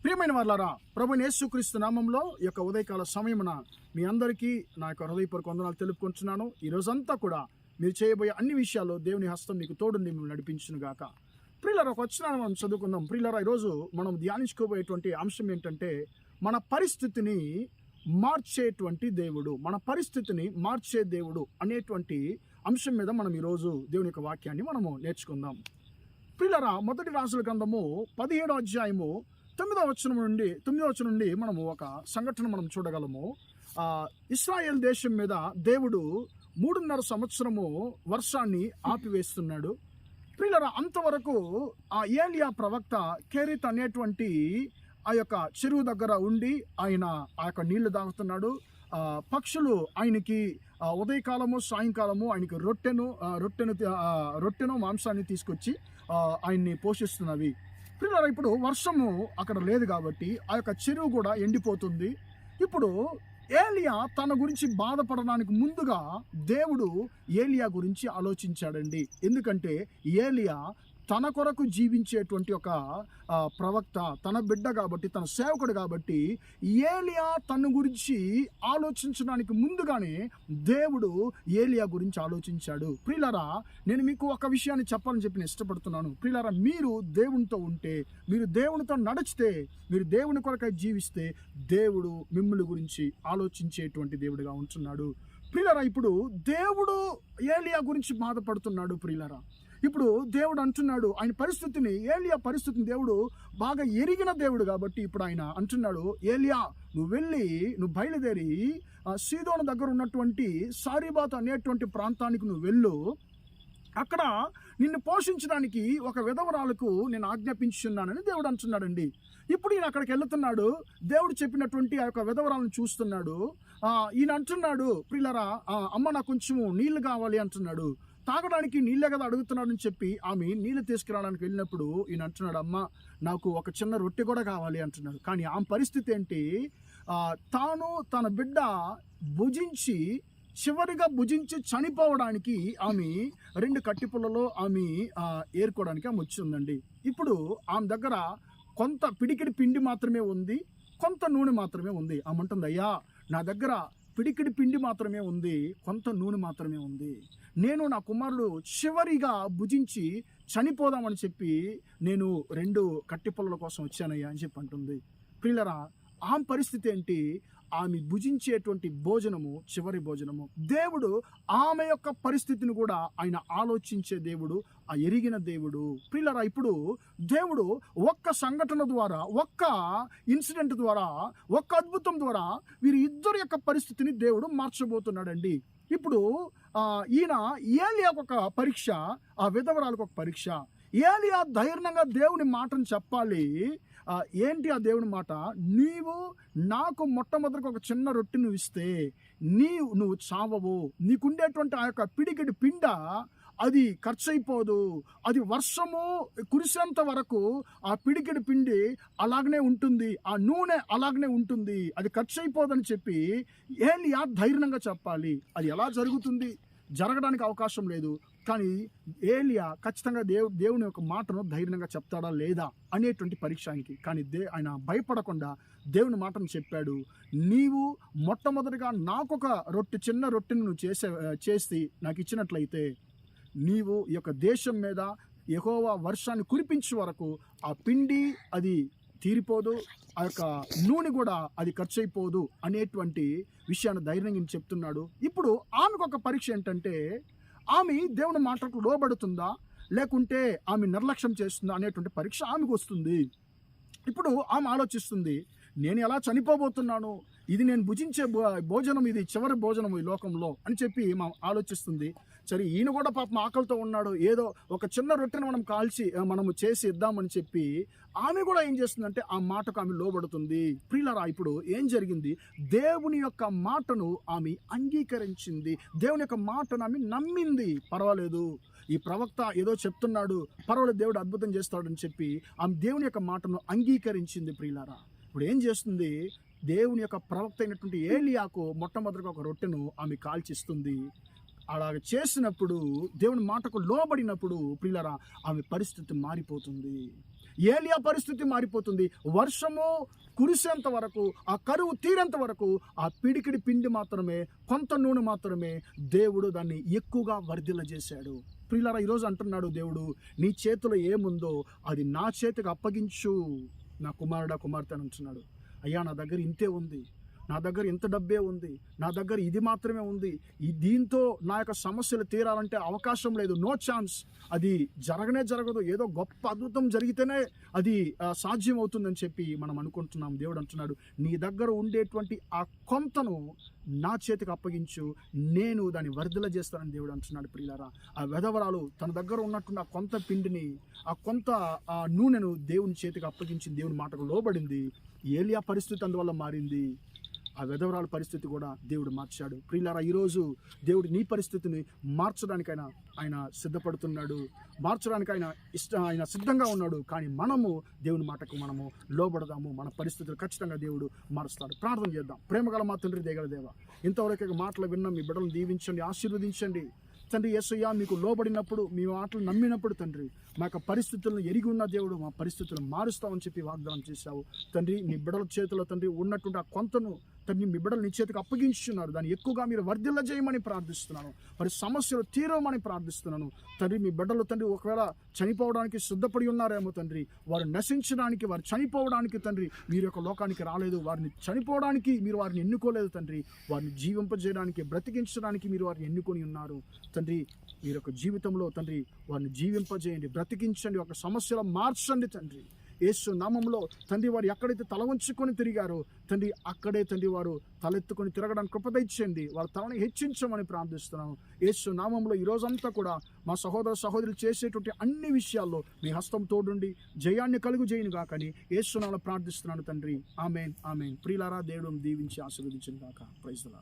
ప్రియమైన వారలారా, ప్రభువైన యేసుక్రీస్తు నామంలో ఈ యొక్క ఉదయకాల సమయమున మీ అందరికీ నా యొక్క హృదయపూర్వక వందనాలు తెలుపుకుంటున్నాను. ఈ రోజంతా కూడా మీరు చేయబోయే అన్ని విషయాల్లో దేవుని హస్తం మీకు తోడుండి మిమ్మల్ని నడిపించును గాక. ప్రియులారా, ఒక వచనాన్ని మనం చదువుకుందాం. ప్రియులారా, ఈరోజు మనం ధ్యానించుకోబోయేటువంటి అంశం ఏంటంటే, మన పరిస్థితిని మార్చేటువంటి దేవుడు, మన పరిస్థితిని మార్చే దేవుడు అనేటువంటి అంశం మీద మనం ఈరోజు దేవుని యొక్క వాక్యాన్ని మనము నేర్చుకుందాం. ప్రియులారా, మొదటి రాజుల గ్రంథము 17వ అధ్యాయము 9వ వచనం నుండి మనము ఒక సంఘటన మనం చూడగలము. ఇశ్రాయేల్ దేశం మీద దేవుడు 3.5 సంవత్సరము వర్షాన్ని ఆపివేస్తున్నాడు. ప్రియులారా, అంతవరకు ఆ ఏలియా ప్రవక్త కెరీత్ అనేటువంటి ఆ యొక్క చెరువు దగ్గర ఉండి ఆయన ఆ యొక్క నీళ్లు తాగుతున్నాడు. పక్షులు ఆయనకి ఉదయకాలము సాయంకాలము ఆయనకి రొట్టెను మాంసాన్ని తీసుకొచ్చి ఆయన్ని పోషిస్తున్నవి. ప్రియులారా, ఇప్పుడు వర్షము అక్కడ లేదు కాబట్టి ఆ యొక్క చెరువు కూడా ఎండిపోతుంది. ఇప్పుడు ఏలియా తన గురించి బాధపడడానికి ముందుగా దేవుడు ఏలియా గురించి ఆలోచించాడండి. ఎందుకంటే ఏలియా తన కొరకు జీవించేటువంటి ఒక ప్రవక్త, తన బిడ్డ కాబట్టి, తన సేవకుడు కాబట్టి ఏలియా తన గురించి ఆలోచించడానికి ముందుగానే దేవుడు ఏలియా గురించి ఆలోచించాడు. ప్రియులారా, నేను మీకు ఒక విషయాన్ని చెప్పాలని చెప్పి నేను ఇష్టపడుతున్నాను. ప్రియులారా, మీరు దేవునితో ఉంటే, మీరు దేవునితో నడిచితే, మీరు దేవుని కొరకై జీవిస్తే దేవుడు మిమ్మల్ని గురించి ఆలోచించేటువంటి దేవుడిగా ఉంటున్నాడు. ప్రియులారా, ఇప్పుడు దేవుడు ఏలియా గురించి బాధపడుతున్నాడు. ప్రియులారా, ఇప్పుడు దేవుడు అంటున్నాడు, ఆయన పరిస్థితిని, ఏలియా పరిస్థితిని దేవుడు బాగా ఎరిగిన దేవుడు కాబట్టి ఇప్పుడు ఆయన అంటున్నాడు, ఏలియా నువ్వు బయలుదేరి సీదోను దగ్గర ఉన్నటువంటి సారీబాతు అనేటువంటి ప్రాంతానికి నువ్వు వెళ్ళు. అక్కడ నిన్ను పోషించడానికి ఒక విధవరాలకు నేను ఆజ్ఞాపించున్నానని దేవుడు అంటున్నాడండి. ఇప్పుడు ఈయన అక్కడికి వెళ్తున్నాడు. దేవుడు చెప్పినటువంటి ఆ యొక్క విధవరాలను చూస్తున్నాడు. ఈయన అంటున్నాడు, ప్రియులారా, అమ్మ నాకు కొంచెము నీళ్లు కావాలి అంటున్నాడు. తాగడానికి నీళ్ళే కదా అడుగుతున్నాడని చెప్పి ఆమె నీళ్ళు తీసుకురావడానికి వెళ్ళినప్పుడు ఈయన అంటున్నాడు, అమ్మ నాకు ఒక చిన్న రొట్టె కూడా కావాలి అంటున్నాడు. కానీ ఆమె పరిస్థితి ఏంటి, తాను తన బిడ్డ చివరిగా భుజించి చనిపోవడానికి ఆమె 2 కట్టిపుల్లలో ఆమె ఏరుకోవడానికి ఆమె వచ్చి ఉందండి. ఇప్పుడు ఆమె దగ్గర కొంత పిడికిడి పిండి మాత్రమే ఉంది, కొంత నూనె మాత్రమే ఉంది. ఆమె అంటుంది, అయ్యా నా దగ్గర పిడికిడి పిండి మాత్రమే ఉంది, కొంత నూనె మాత్రమే ఉంది. నేను నా కుమారుడు చివరిగా భుజించి చనిపోదామని చెప్పి నేను 2 కట్టిపుల్లల కోసం వచ్చానయ్యా అని చెప్పి అంటుంది. ప్రియులారా, ఆమె పరిస్థితి ఏంటి, ఆమె భుజించేటువంటి భోజనము చివరి భోజనము. దేవుడు ఆమె యొక్క పరిస్థితిని కూడా ఆయన ఆలోచించే దేవుడు, ఆ ఎరిగిన దేవుడు. ప్రియులారా, ఇప్పుడు దేవుడు ఒక్క సంఘటన ద్వారా, ఒక్క ఇన్సిడెంట్ ద్వారా, ఒక్క అద్భుతం ద్వారా వీరి ఇద్దరి యొక్క పరిస్థితిని దేవుడు మార్చబోతున్నాడండి. ఇప్పుడు ఈయన ఏలియాకు ఒక పరీక్ష, ఆ విధవరాలకు ఒక పరీక్ష. ఏలియా ధైర్యంగా దేవుని మాటను చెప్పాలి. ఏంటి ఆ దేవుని మాట, నీవు నాకు మొట్టమొదటికి ఒక చిన్న రొట్టె నువ్వు ఇస్తే నువ్వు చావవు, నీకుండేటువంటి ఆ యొక్క పిడికిడి పిండ అది ఖర్చు అయిపోదు, అది వర్షము కురిసేంత వరకు ఆ పిడికిడి పిండి అలాగనే ఉంటుంది, ఆ నూనె అలాగనే ఉంటుంది, అది ఖర్చు అయిపోదని చెప్పి ఏలియా ధైర్యంగా చెప్పాలి. అది ఎలా జరుగుతుంది, జరగడానికి అవకాశం లేదు. కానీ ఏలియా ఖచ్చితంగా దేవుని యొక్క మాటను ధైర్యంగా చెప్తాడా లేదా అనేటువంటి పరీక్ష ఆయనకి. కానీ ఆయన భయపడకుండా దేవుని మాటను చెప్పాడు. నీవు మొట్టమొదటిగా నాకొక చిన్న రొట్టెను నువ్వు చేసి నాకు ఇచ్చినట్లయితే నీవు ఈ యొక్క దేశం మీద యెహోవా వర్షాన్ని కురిపించే వరకు ఆ పిండి అది తీరిపోదు, ఆ యొక్క నూనె కూడా అది ఖర్చు అయిపోదు అనేటువంటి విషయాన్ని ధైర్యంగా చెప్తున్నాడు. ఇప్పుడు ఆమెకు ఒక పరీక్ష ఏంటంటే, ఆమె దేవుని మాటకు లోబడుతుందా లేకుంటే ఆమె నిర్లక్ష్యం చేస్తుందా అనేటువంటి పరీక్ష ఆమెకు వస్తుంది. ఇప్పుడు ఆమె ఆలోచిస్తుంది, నేను ఎలా చనిపోబోతున్నాను, ఇది నేను భుజించే భోజనం, ఇది చివరి భోజనం ఈ లోకంలో అని చెప్పి ఆలోచిస్తుంది. సరే, ఈయన కూడా పాపం ఆకలితో ఉన్నాడు, ఏదో ఒక చిన్న రొట్టెను మనము చేసి ఇద్దామని చెప్పి ఆమె కూడా ఏం చేస్తుందంటే ఆ మాటకు ఆమె లోబడుతుంది. ప్రియులారా, ఇప్పుడు ఏం జరిగింది, దేవుని యొక్క మాటను ఆమె అంగీకరించింది, దేవుని యొక్క మాటను ఆమె నమ్మింది. పర్వాలేదు, ఈ ప్రవక్త ఏదో చెప్తున్నాడు, పర్వాలేదు, దేవుడు అద్భుతం చేస్తాడని చెప్పి ఆమె దేవుని యొక్క మాటను అంగీకరించింది. ప్రియులారా, ఇప్పుడు ఏం చేస్తుంది, దేవుని యొక్క ప్రవక్త అయినటువంటి ఏలియాకు మొట్టమొదటిగా ఒక రొట్టెను ఆమె కాల్చిస్తుంది. అలాగ చేసినప్పుడు, దేవుని మాటకు లోబడినప్పుడు ప్రియులారా, ఆమె పరిస్థితి మారిపోతుంది. ఏలియా పరిస్థితి మారిపోతుంది. వర్షము కురిసేంత వరకు, ఆ కరువు తీరేంత వరకు ఆ పిడికిడి పిండి మాత్రమే, కొంత నూనె మాత్రమే దేవుడు దాన్ని ఎక్కువగా వర్ధిల్లజేశాడు. ప్రియులారా, ఈరోజు అంటున్నాడు దేవుడు, నీ చేతిలో ఏముందో అది నా చేతికి అప్పగించు నా కుమారుడా, కుమార్తె అని అంటున్నాడు. అయ్యా, నా దగ్గర ఇంతే ఉంది, నా దగ్గర ఇంత డబ్బే ఉంది, నా దగ్గర ఇది మాత్రమే ఉంది, దీంతో నా యొక్క సమస్యలు తీరాలంటే అవకాశం లేదు, నో ఛాన్స్, అది జరగదు, ఏదో గొప్ప అద్భుతం జరిగితేనే అది సాధ్యం అవుతుందని చెప్పి మనం అనుకుంటున్నాం. దేవుడు అంటున్నాడు, నీ దగ్గర ఉండేటువంటి ఆ కొంతను నా చేతికి అప్పగించు, నేను దాన్ని వర్ధిల్ల చేస్తానని దేవుడు అంటున్నాడు. ప్రియులారా, ఆ వెధవరాలు తన దగ్గర ఉన్నటువంటి ఆ కొంత పిండిని, ఆ కొంత నూనెను దేవుని చేతికి అప్పగించి దేవుని మాటకు లోబడింది. ఏలియా పరిస్థితి అందువల్ల మారింది. ఆ వెధవరాల పరిస్థితి కూడా దేవుడు మార్చాడు. ప్రియులారా, ఈరోజు దేవుడు నీ పరిస్థితిని మార్చడానికైనా ఆయన సిద్ధపడుతున్నాడు, మార్చడానికి ఆయన సిద్ధంగా ఉన్నాడు. కానీ మనము దేవుని మాటకు మనము లోబడదాము, మన పరిస్థితులు ఖచ్చితంగా దేవుడు మారుస్తాడు. ప్రార్థన చేద్దాం. ప్రేమగల మా తండ్రి, దయగల దేవ, ఇంతవరకు మాటలు విన్న మీ బిడ్డలను దీవించండి, ఆశీర్వదించండి. తండ్రి యేసయ్య, మీకు లోబడినప్పుడు, మీ మాటలు నమ్మినప్పుడు తండ్రి, మా యొక్క పరిస్థితులను ఎరిగి ఉన్న దేవుడు మా పరిస్థితులను మారుస్తామని చెప్పి వాగ్దానం చేశావు. తండ్రి, మీ బిడ్డల చేతిలో తండ్రి ఉన్నటువంటి ఆ కొంతను తండ్రి మీ బిడ్డలు నీ చేతికి అప్పగించున్నారు, దాన్ని ఎక్కువగా మీరు వర్ధిల్ల చేయమని ప్రార్థిస్తున్నాను. మరి సమస్యలు తీరమని ప్రార్థిస్తున్నాను. తండ్రి, మీ బిడ్డలు తండ్రి ఒకవేళ చనిపోవడానికి సిద్ధపడి ఉన్నారేమో తండ్రి, వారు నశించడానికి, వారు చనిపోవడానికి తండ్రి మీరు యొక్క లోకానికి రాలేదు, వారిని చనిపోవడానికి మీరు వారిని ఎన్నుకోలేదు తండ్రి, వారిని జీవింపజేయడానికి, బ్రతికించడానికి మీరు వారిని ఎన్నుకొని ఉన్నారు తండ్రి. మీరు యొక్క జీవితంలో తండ్రి వారిని జీవింపజేయండి, బ్రతికించండి, ఒక సమస్యలో మార్చండి తండ్రి. యేసు నామంలో తండ్రి, వారు ఎక్కడైతే తల వంచుకొని తిరిగారో తండ్రి, అక్కడే తండ్రి వారు తలెత్తుకొని తిరగడానికి కృప దయచేయండి, వారి తలని హెచ్చించమని ప్రార్థిస్తున్నాను. యేసు నామంలో ఈ రోజంతా కూడా మా సహోదర సహోదరులు చేసేటువంటి అన్ని విషయాల్లో మీ హస్తం తోడుండి జయాన్ని కలుగు చేయను గాకని యేసు నామములో ప్రార్థిస్తున్నాను తండ్రి. ఆమేన్, ఆమేన్. ప్రియులారా, దేవుడు దీవించి ఆశీర్వదించును గాక. Praise the lord.